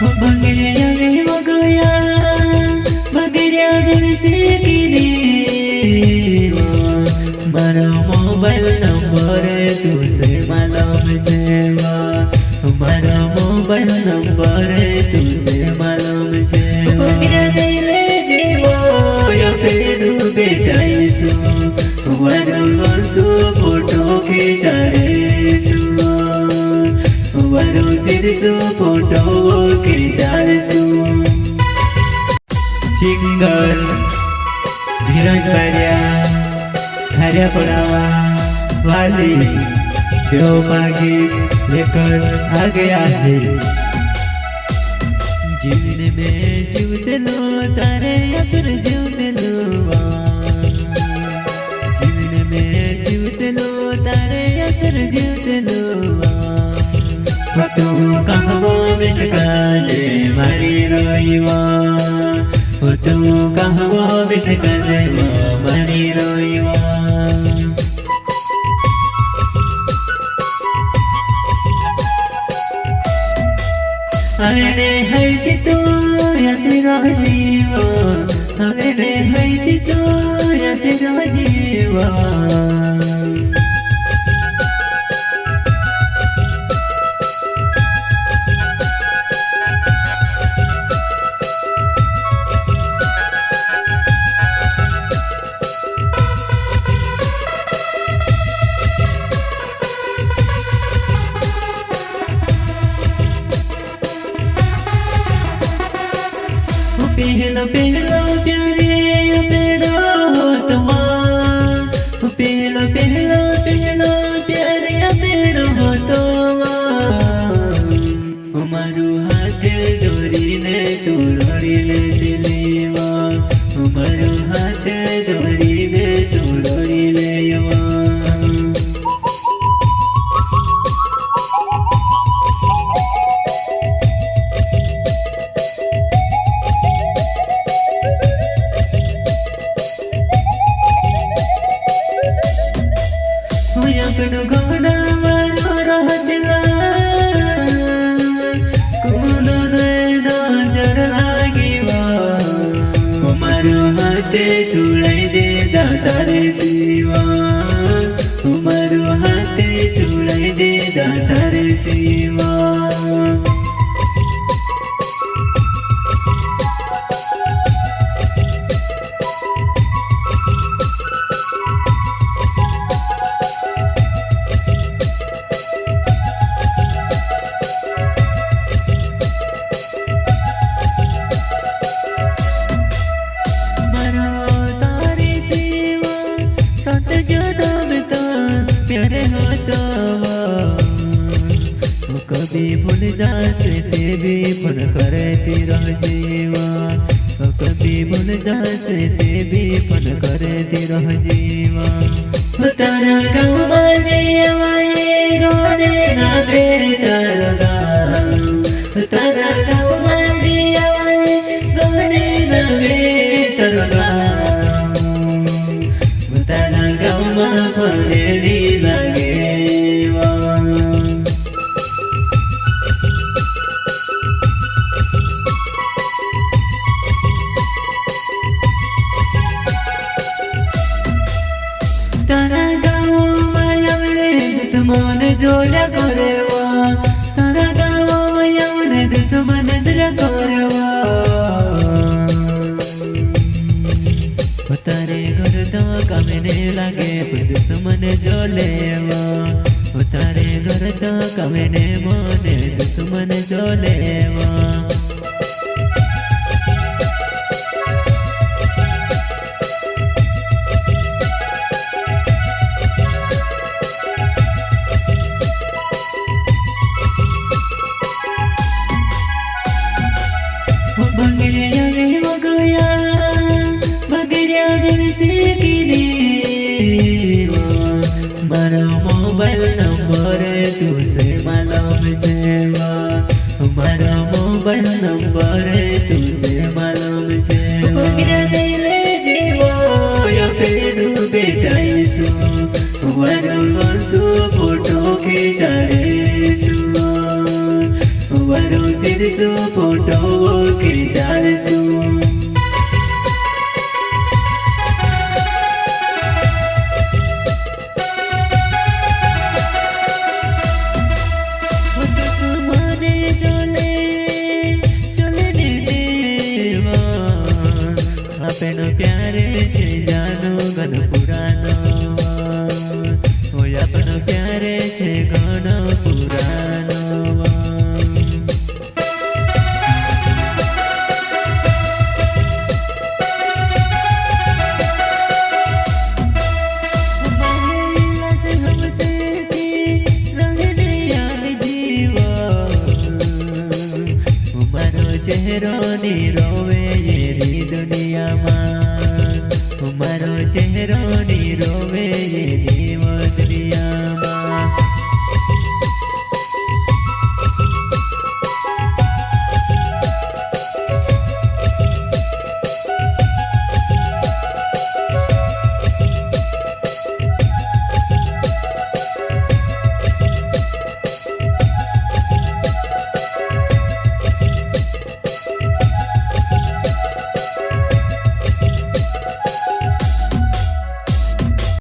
બગડ્યા રે વગડ્યા બગડ્યા દિલથી કીધેવા મારો મોબાઈલ નંબર તું સે માલમ જેવા મારો મોબાઈલ નંબર તું સે માલમ જેવા બગડ્યા દિલે જીવો પેડું બેટાઈશું વરસું ફોટો ખેંચાડીશું વરો ફિરશું ફોટો ખેંચાડીશું સિંગર ધીરજ બારિયા खारियापड़ा वाली जो गीत लेकर आ गया है। जीवन में जीवते लो तारे असर जीवते लो जीवन में जीवते लो तारे असर जीवते लो तू कहवा बिसका जे मारी रोईवा तू कहवा बिसका जे मारी रोईवा हमें है तो या तेरा जीवा हमें है तो या तेरा जीवा पहला पहला प्यारे पेड़ा हो तुम पहला पहला पहला प्यारे पेड़ा हो तुम हमारू हाथ जोड़ी ने तू रोड़ी ले दिलेवा हमारू हाथ जोड़ी ने तू रोड़ी लेवा अपनो घोड़ा वालो रहला कोनो नैना जर लागिवा हमारो हाथे छुड़ाई दे दातारे सिवा हमारो हाथे छुड़ाई दे दातारे सिवा प्यारे हो तो कभी भूल जाते ते भी फोन करती रह जीवा कभी भूल जाते ते भी फोन करती रह जीवा तारा गाँव माने रोने ना बेटा लगा तारा गाँव माने रोने ना बेटा लगा तारा गाँव माने तारा गाँव मायावने दुश्मन जोड़ा करेवा तारा गाँव मायावने दुश्मन जोड़ा करेवा तारे घर तो कमने लगे दुश्मन जो लेवा तारे घर तो कमने मोने दुश्मन जो लेवा बगड़िया रे वगड़िया बगड़िया दिलથી કીધેવા મારો મોબાઈલ નંબર તું સે માલમ જેવા મારો મોબાઈલ નંબર તું સે માલમ જેવા બગડ્યા દિલે જીવો પેડું બેટાઈશું વરસું ફોટો ખેંચાડીશું રૂબરૂ ફિરશું ફોટો ખીચાડશું આપેનો પ્યારે છે જાનો ગણ પુરાનો હોય આપનો પ્યારે છે ગણ પુરાનો चेहरो नी रोवे ये री दुनिया मां मारो चेहरो नी रोवे ये री दुनिया मां।